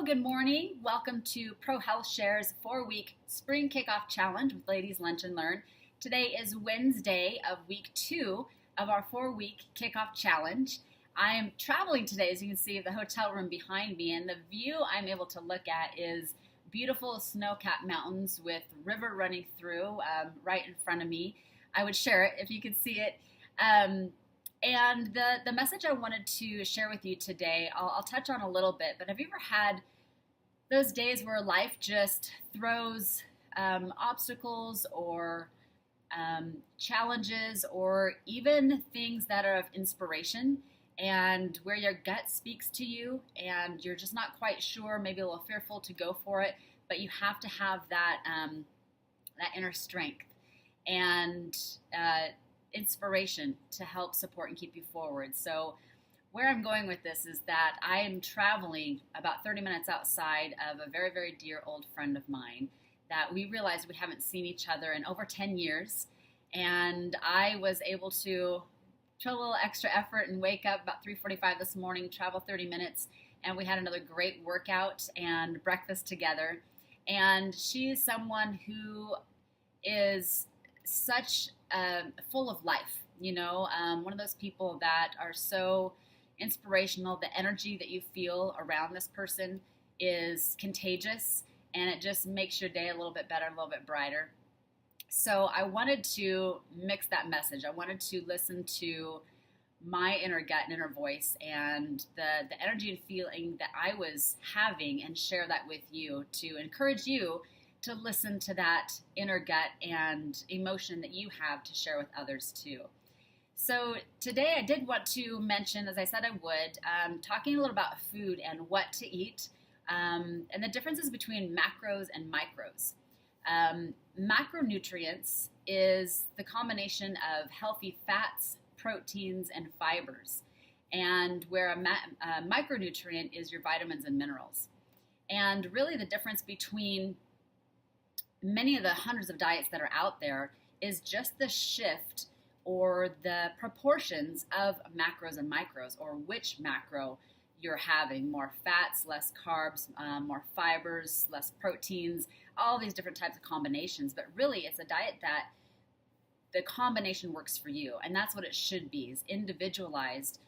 Good morning. Welcome to Pro Health Share's 4-week spring kickoff challenge with Ladies Lunch and Learn. Today is Wednesday of week 2 of our 4-week kickoff challenge. I am traveling today, as you can see, the hotel room behind me, and the view I'm able to look at is beautiful snow-capped mountains with river running through right in front of me. I would share it if you could see it. And the message I wanted to share with you today, I'll touch on a little bit, but have you ever had those days where life just throws obstacles or challenges or even things that are of inspiration, and where your gut speaks to you and you're just not quite sure, maybe a little fearful to go for it, but you have to have that inner strength and inspiration to help support and keep you forward. So where I'm going with this is that I am traveling about 30 minutes outside of a very, very dear old friend of mine that we realized we haven't seen each other in over 10 years. And I was able to show a little extra effort and wake up about 3:45 this morning, travel 30 minutes, and we had another great workout and breakfast together. And she is someone who is such full of life, one of those people that are so inspirational. The energy that you feel around this person is contagious, and it just makes your day a little bit better, a little bit brighter. So I wanted to mix that message. I wanted to listen to my inner gut and inner voice and the energy and feeling that I was having and share that with you to encourage you to listen to that inner gut and emotion that you have to share with others too. So today I did want to mention, as I said I would, talking a little about food and what to eat, and the differences between macros and micros. Macronutrients is the combination of healthy fats, proteins, and fibers, and where a micronutrient is your vitamins and minerals. And really the difference between many of the hundreds of diets that are out there is just the shift or the proportions of macros and micros, or which macro you're having. More fats, less carbs, more fibers, less proteins, all these different types of combinations. But really, it's a diet that the combination works for you, and that's what it should be, is individualized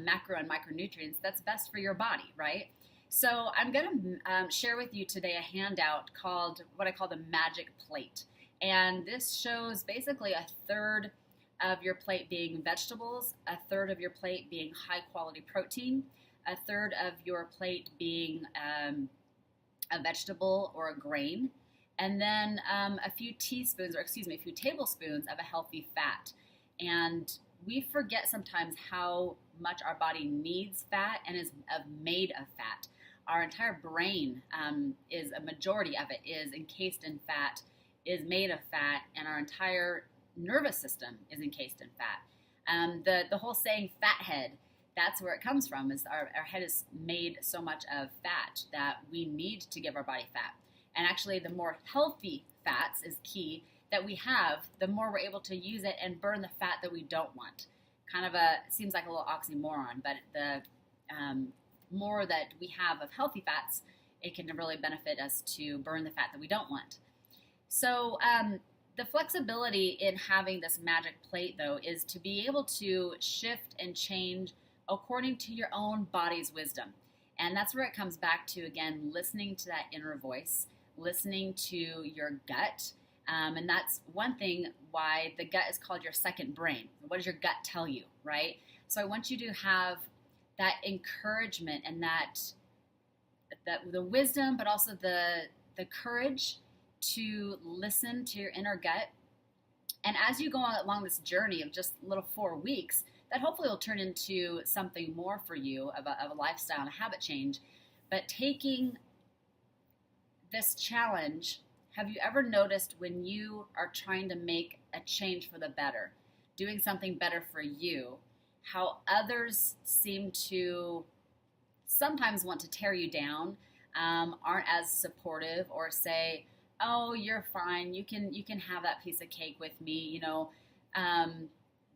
macro and micronutrients that's best for your body, right? So I'm going to share with you today a handout called what I call the Magic Plate. And this shows basically a third of your plate being vegetables, a third of your plate being high quality protein, a third of your plate being a vegetable or a grain, and then a few tablespoons of a healthy fat. And we forget sometimes how much our body needs fat and is made of fat. Our entire brain is a majority of it is encased in fat, is made of fat, and our entire nervous system is encased in fat. The whole saying "fat head," that's where it comes from. Is our head is made so much of fat that we need to give our body fat. And actually, the more healthy fats is key that we have, the more we're able to use it and burn the fat that we don't want. Kind of seems like a little oxymoron, but the more that we have of healthy fats, it can really benefit us to burn the fat that we don't want. So the flexibility in having this magic plate, though, is to be able to shift and change according to your own body's wisdom. And that's where it comes back to, again, listening to that inner voice, listening to your gut. And that's one thing why the gut is called your second brain. What does your gut tell you, right? So I want you to have that encouragement and that the wisdom, but also the courage to listen to your inner gut. And as you go along this journey of just little 4 weeks, that hopefully will turn into something more for you of a lifestyle and a habit change. But taking this challenge, have you ever noticed when you are trying to make a change for the better, doing something better for you, how others seem to sometimes want to tear you down, aren't as supportive, or say, "Oh, you're fine. You can have that piece of cake with me."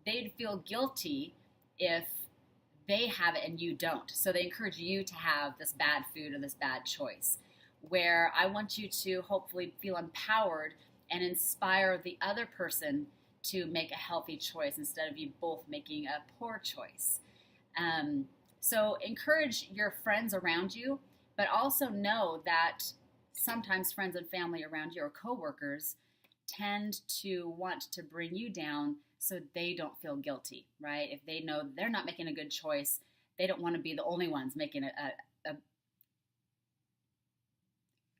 They'd feel guilty if they have it and you don't. So they encourage you to have this bad food or this bad choice. Where I want you to hopefully feel empowered and inspire the other person to make a healthy choice instead of you both making a poor choice. So encourage your friends around you, but also know that sometimes friends and family around you or coworkers tend to want to bring you down so they don't feel guilty, right? If they know they're not making a good choice, they don't want to be the only ones making a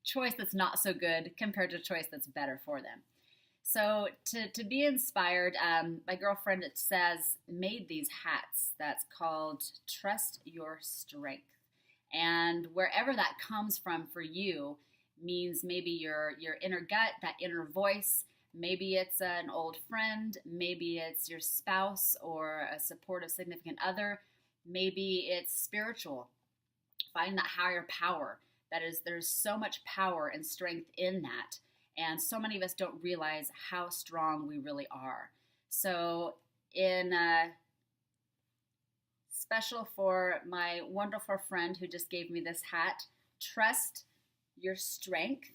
choice that's not so good compared to a choice that's better for them. So to be inspired, my girlfriend, it says, made these hats that's called Trust Your Strength. And wherever that comes from for you means maybe your inner gut, that inner voice. Maybe it's an old friend. Maybe it's your spouse or a supportive significant other. Maybe it's spiritual. Find that higher power. That is, there's so much power and strength in that. And so many of us don't realize how strong we really are. So in special for my wonderful friend who just gave me this hat, trust your strength.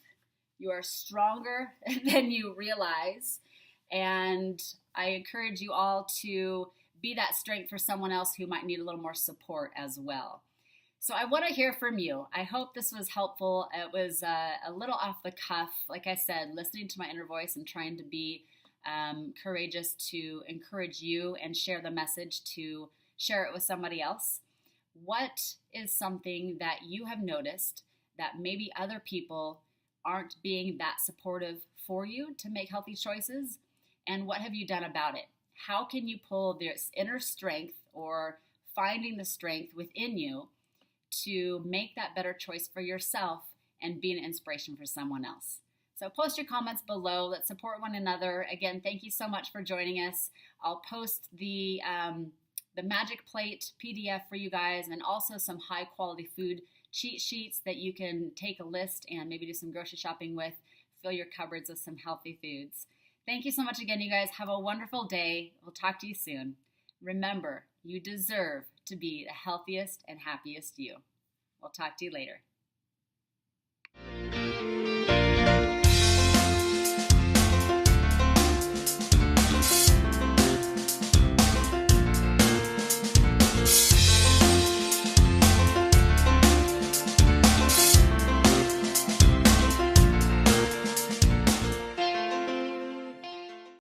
You are stronger than you realize. And I encourage you all to be that strength for someone else who might need a little more support as well. So I want to hear from you. I hope this was helpful. It was a little off the cuff. Like I said, listening to my inner voice and trying to be courageous to encourage you and share the message, to share it with somebody else. What is something that you have noticed that maybe other people aren't being that supportive for you to make healthy choices? And what have you done about it? How can you pull this inner strength or finding the strength within you to make that better choice for yourself and be an inspiration for someone else? So post your comments below. Let's support one another. Again, thank you so much for joining us. I'll post the Magic Plate PDF for you guys, and also some high quality food cheat sheets that you can take a list and maybe do some grocery shopping with. Fill your cupboards with some healthy foods. Thank you so much again, you guys. Have a wonderful day. We'll talk to you soon. Remember, you deserve to be the healthiest and happiest you. We'll talk to you later.